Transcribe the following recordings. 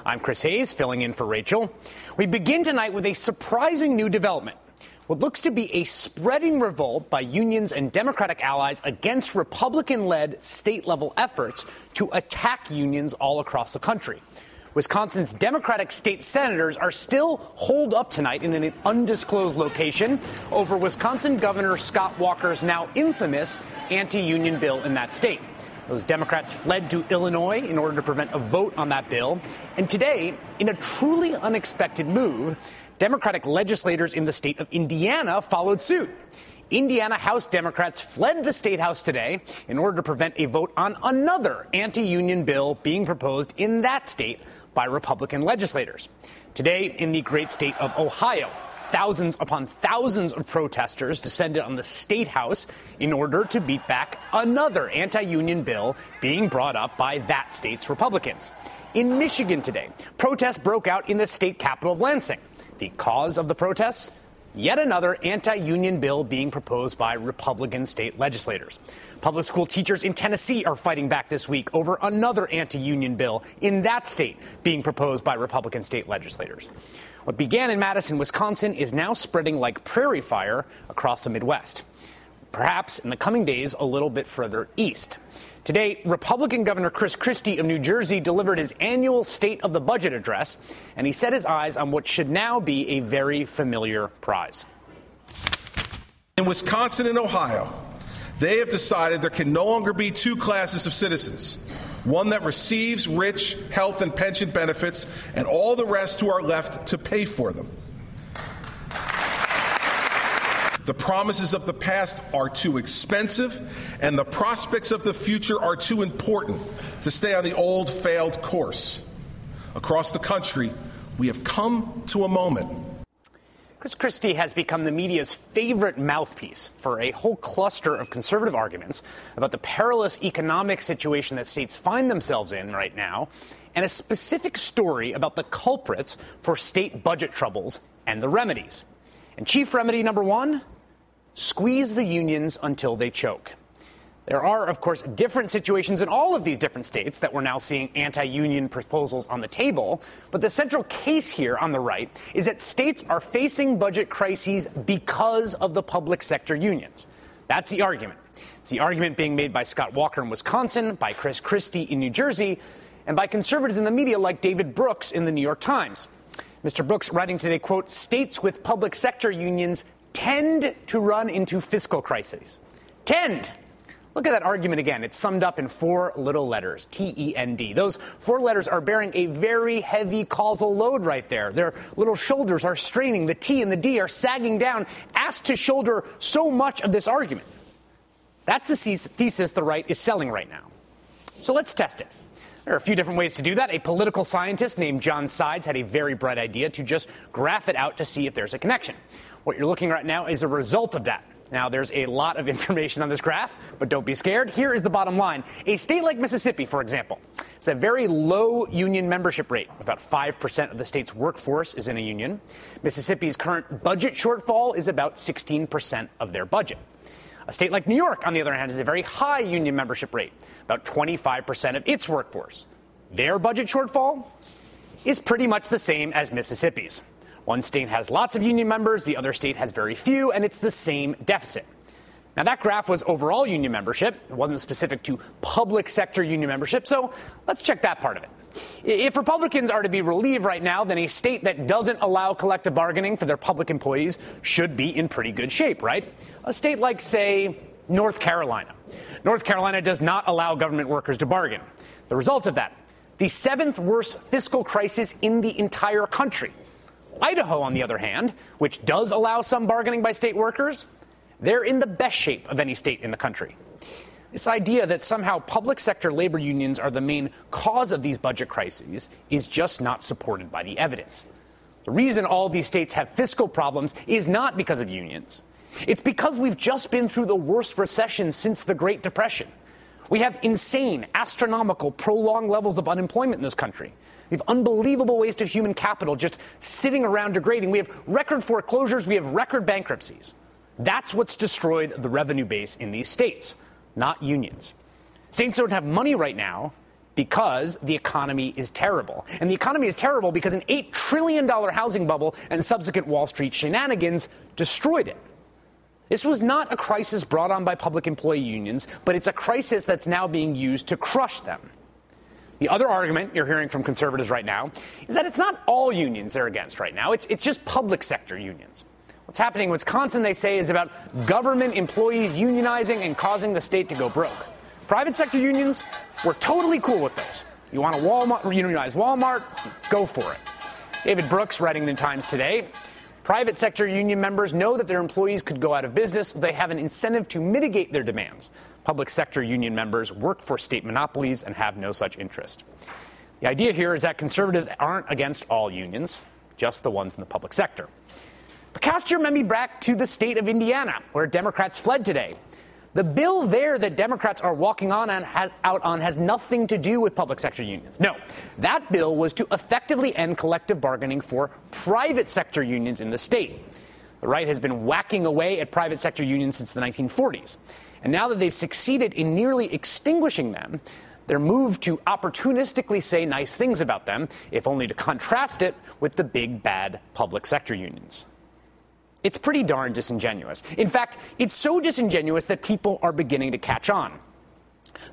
I'm Chris Hayes, filling in for Rachel. We begin tonight with a surprising new development. What looks to be a spreading revolt by unions and Democratic allies against Republican-led state-level efforts to attack unions all across the country. Wisconsin's Democratic state senators are still holed up tonight in an undisclosed location over Wisconsin Governor Scott Walker's now infamous anti-union bill in that state. Those Democrats fled to Illinois in order to prevent a vote on that bill. And today, in a truly unexpected move, Democratic legislators in the state of Indiana followed suit. Indiana House Democrats fled the State House today in order to prevent a vote on another anti-union bill being proposed in that state by Republican legislators. Today, in the great state of Ohio, thousands upon thousands of protesters descended on the State House in order to beat back another anti-union bill being brought up by that state's Republicans. In Michigan today, protests broke out in the state capital of Lansing. The cause of the protests? Yet another anti-union bill being proposed by Republican state legislators. Public school teachers in Tennessee are fighting back this week over another anti-union bill in that state being proposed by Republican state legislators. What began in Madison, Wisconsin, is now spreading like prairie fire across the Midwest. Perhaps in the coming days, a little bit further east. Today, Republican Governor Chris Christie of New Jersey delivered his annual State of the Budget address, and he set his eyes on what should now be a very familiar prize. In Wisconsin and Ohio, they have decided there can no longer be two classes of citizens, one that receives rich health and pension benefits and all the rest who are left to pay for them. The promises of the past are too expensive, and the prospects of the future are too important to stay on the old, failed course. Across the country, we have come to a moment. Chris Christie has become the media's favorite mouthpiece for a whole cluster of conservative arguments about the perilous economic situation that states find themselves in right now, and a specific story about the culprits for state budget troubles and the remedies. And chief remedy number one? Squeeze the unions until they choke. There are, of course, different situations in all of these different states that we're now seeing anti-union proposals on the table. But the central case here on the right is that states are facing budget crises because of the public sector unions. That's the argument. It's the argument being made by Scott Walker in Wisconsin, by Chris Christie in New Jersey, and by conservatives in the media like David Brooks in the New York Times. Mr. Brooks writing today, quote, states with public sector unions tend to run into fiscal crises. Tend. Look at that argument again. It's summed up in four little letters, T-E-N-D. Those four letters are bearing a very heavy causal load right there. Their little shoulders are straining. The T and the D are sagging down, asked to shoulder so much of this argument. That's the thesis the right is selling right now. So let's test it. There are a few different ways to do that. A political scientist named John Sides had a very bright idea to just graph it out to see if there's a connection. What you're looking at right now is a result of that. Now, there's a lot of information on this graph, but don't be scared. Here is the bottom line. A state like Mississippi, for example, it's a very low union membership rate. About 5% of the state's workforce is in a union. Mississippi's current budget shortfall is about 16% of their budget. A state like New York, on the other hand, has a very high union membership rate, about 25% of its workforce. Their budget shortfall is pretty much the same as Mississippi's. One state has lots of union members, the other state has very few, and it's the same deficit. Now, that graph was overall union membership. It wasn't specific to public sector union membership, so let's check that part of it. If Republicans are to be relieved right now, then a state that doesn't allow collective bargaining for their public employees should be in pretty good shape, right? A state like, say, North Carolina. North Carolina does not allow government workers to bargain. The result of that, the seventh worst fiscal crisis in the entire country. Idaho, on the other hand, which does allow some bargaining by state workers, they're in the best shape of any state in the country. This idea that somehow public sector labor unions are the main cause of these budget crises is just not supported by the evidence. The reason all these states have fiscal problems is not because of unions. It's because we've just been through the worst recession since the Great Depression. We have insane, astronomical, prolonged levels of unemployment in this country. We have unbelievable waste of human capital just sitting around degrading. We have record foreclosures. We have record bankruptcies. That's what's destroyed the revenue base in these states, not unions. States don't have money right now because the economy is terrible. And the economy is terrible because an $8 trillion housing bubble and subsequent Wall Street shenanigans destroyed it. This was not a crisis brought on by public employee unions, but it's a crisis that's now being used to crush them. The other argument you're hearing from conservatives right now is that it's not all unions they're against right now. It's just public sector unions. What's happening in Wisconsin, they say, is about government employees unionizing and causing the state to go broke. Private sector unions, we're totally cool with those. You want to unionize Walmart? Go for it. David Brooks, writing in the Times today, private sector union members know that their employees could go out of business. They have an incentive to mitigate their demands. Public sector union members work for state monopolies and have no such interest. The idea here is that conservatives aren't against all unions, just the ones in the public sector. But cast your memory back to the state of Indiana, where Democrats fled today. The bill there that Democrats are walking out on has nothing to do with public sector unions. No, that bill was to effectively end collective bargaining for private sector unions in the state. The right has been whacking away at private sector unions since the 1940s. And now that they've succeeded in nearly extinguishing them, they're moved to opportunistically say nice things about them, if only to contrast it with the big bad public sector unions. It's pretty darn disingenuous. In fact, it's so disingenuous that people are beginning to catch on.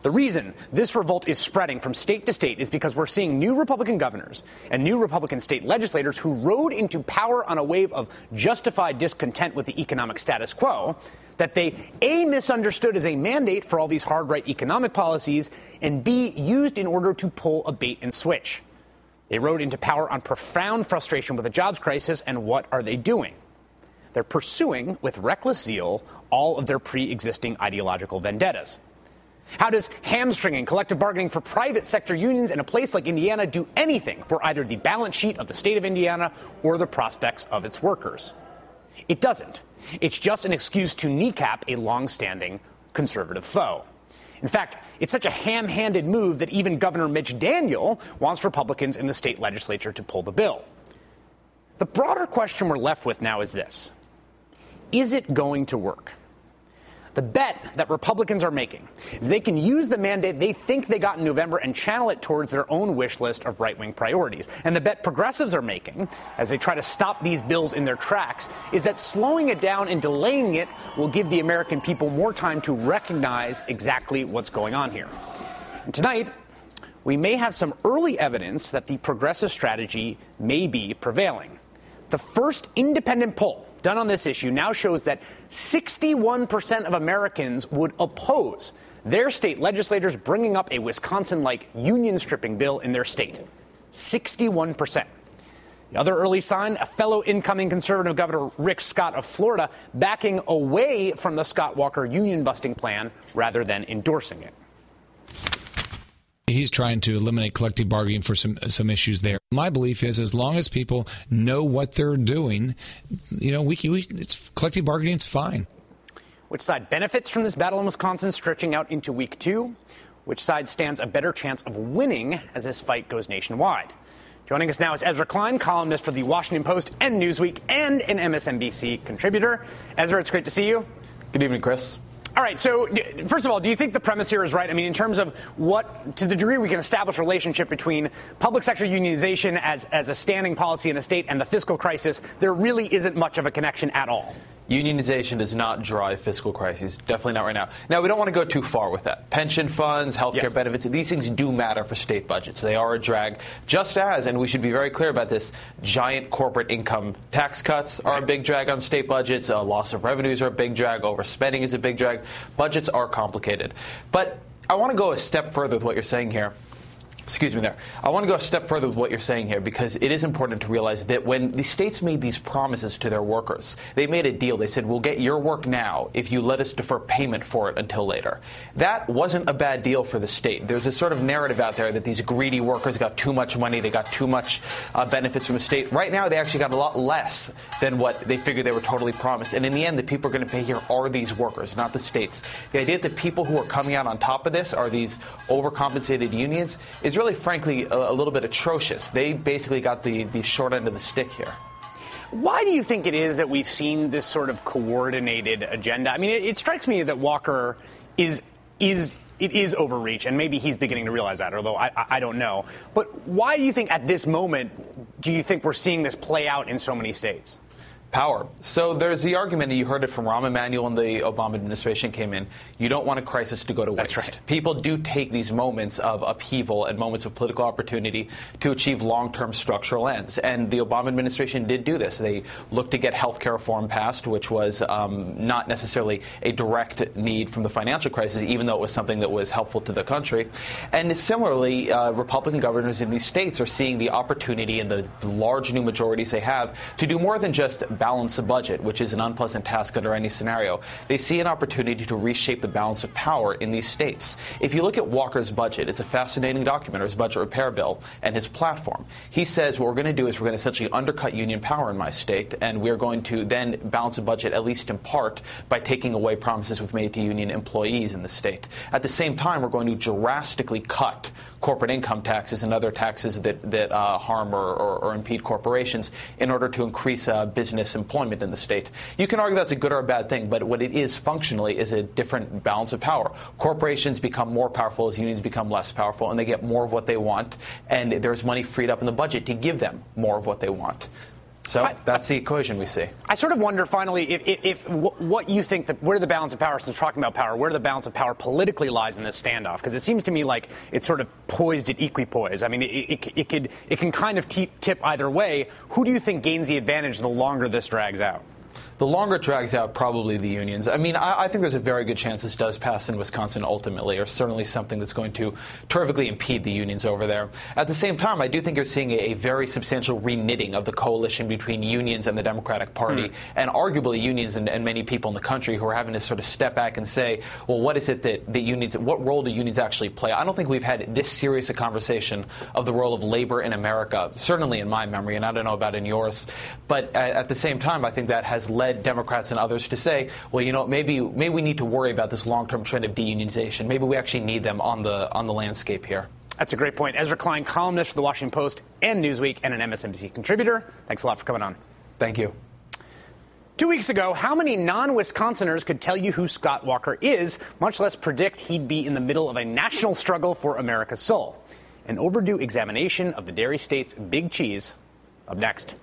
The reason this revolt is spreading from state to state is because we're seeing new Republican governors and new Republican state legislators who rode into power on a wave of justified discontent with the economic status quo that they, A, misunderstood as a mandate for all these hard right economic policies, and B, used in order to pull a bait and switch. They rode into power on profound frustration with the jobs crisis, and what are they doing? They're pursuing, with reckless zeal, all of their pre-existing ideological vendettas. How does hamstringing collective bargaining for private sector unions in a place like Indiana do anything for either the balance sheet of the state of Indiana or the prospects of its workers? It doesn't. It's just an excuse to kneecap a long-standing conservative foe. In fact, it's such a ham-handed move that even Governor Mitch Daniel wants Republicans in the state legislature to pull the bill. The broader question we're left with now is this. Is it going to work? The bet that Republicans are making is they can use the mandate they think they got in November and channel it towards their own wish list of right-wing priorities. And the bet progressives are making, as they try to stop these bills in their tracks, is that slowing it down and delaying it will give the American people more time to recognize exactly what's going on here. And tonight, we may have some early evidence that the progressive strategy may be prevailing. The first independent poll done on this issue now shows that 61% of Americans would oppose their state legislators bringing up a Wisconsin-like union stripping bill in their state. 61%. The other early sign, a fellow incoming conservative Governor Rick Scott of Florida backing away from the Scott Walker union-busting plan rather than endorsing it. He's trying to eliminate collective bargaining for some issues there. My belief is as long as people know what they're doing, it's collective bargaining is fine. Which side benefits from this battle in Wisconsin stretching out into week 2? Which side stands a better chance of winning as this fight goes nationwide? Joining us now is Ezra Klein, columnist for The Washington Post and Newsweek and an MSNBC contributor. Ezra, it's great to see you. Good evening, Chris. All right. So, first of all, do you think the premise here is right? I mean, in terms of to the degree we can establish a relationship between public sector unionization as a standing policy in a state and the fiscal crisis, there really isn't much of a connection at all. Unionization does not drive fiscal crises. Definitely not right now. Now, we don't want to go too far with that. Pension funds, health care benefits, these things do matter for state budgets. They are a drag, just as, and we should be very clear about this, giant corporate income tax cuts are a big drag on state budgets. Loss of revenues are a big drag. Overspending is a big drag. Budgets are complicated. But I want to go a step further with what you're saying here. Excuse me there. I want to go a step further with what you're saying here because it is important to realize that when the states made these promises to their workers, they made a deal. They said, we'll get your work now if you let us defer payment for it until later. That wasn't a bad deal for the state. There's this sort of narrative out there that these greedy workers got too much money, they got too much benefits from the state. Right now, they actually got a lot less than what they figured they were totally promised. And in the end, the people are going to pay here are these workers, not the states. The idea that the people who are coming out on top of this are these overcompensated unions is really, frankly, a little bit atrocious. They basically got the short end of the stick here. Why do you think it is that we've seen this sort of coordinated agenda? I mean, it strikes me that Walker is it is overreach, and maybe he's beginning to realize that, although I don't know. But why do you think at this moment do you think we're seeing this play out in so many states? Power. So there's the argument, and you heard it from Rahm Emanuel when the Obama administration came in, you don't want a crisis to go to waste. That's right. People do take these moments of upheaval and moments of political opportunity to achieve long-term structural ends. And the Obama administration did do this. They looked to get health care reform passed, which was not necessarily a direct need from the financial crisis, even though it was something that was helpful to the country. And similarly, Republican governors in these states are seeing the opportunity and the large new majorities they have to do more than just balance the budget, which is an unpleasant task under any scenario. They see an opportunity to reshape the balance of power in these states. If you look at Walker's budget, it's a fascinating document, or his budget repair bill, and his platform. He says what we're going to do is we're going to essentially undercut union power in my state, and we're going to then balance the budget, at least in part, by taking away promises we've made to union employees in the state. At the same time, we're going to drastically cut corporate income taxes and other taxes that harm or impede corporations in order to increase business employment in the state. You can argue that's a good or a bad thing, but what it is functionally is a different balance of power. Corporations become more powerful as unions become less powerful, and they get more of what they want, and there's money freed up in the budget to give them more of what they want. So that's the equation we see. I sort of wonder, finally, if what you think that where the balance of power, since we're talking about power, where the balance of power politically lies in this standoff, because it seems to me like it's sort of poised at equipoise. I mean, it can kind of tip either way. Who do you think gains the advantage the longer this drags out? The longer it drags out, probably the unions. I mean, I think there's a very good chance this does pass in Wisconsin ultimately, or certainly something that's going to terrifically impede the unions over there. At the same time, I do think you're seeing a very substantial reknitting of the coalition between unions and the Democratic Party, and arguably unions and many people in the country who are having to sort of step back and say, well, what is it that unions, what role do unions actually play? I don't think we've had this serious a conversation of the role of labor in America, certainly in my memory, and I don't know about in yours. But at the same time, I think that has led Democrats and others to say, well, you know, maybe we need to worry about this long-term trend of deunionization. Maybe we actually need them on the landscape here. That's a great point. Ezra Klein, columnist for the Washington Post and Newsweek, and an MSNBC contributor. Thanks a lot for coming on. Thank you. 2 weeks ago, how many non-Wisconsiners could tell you who Scott Walker is, much less predict he'd be in the middle of a national struggle for America's soul? An overdue examination of the dairy state's big cheese. Up next.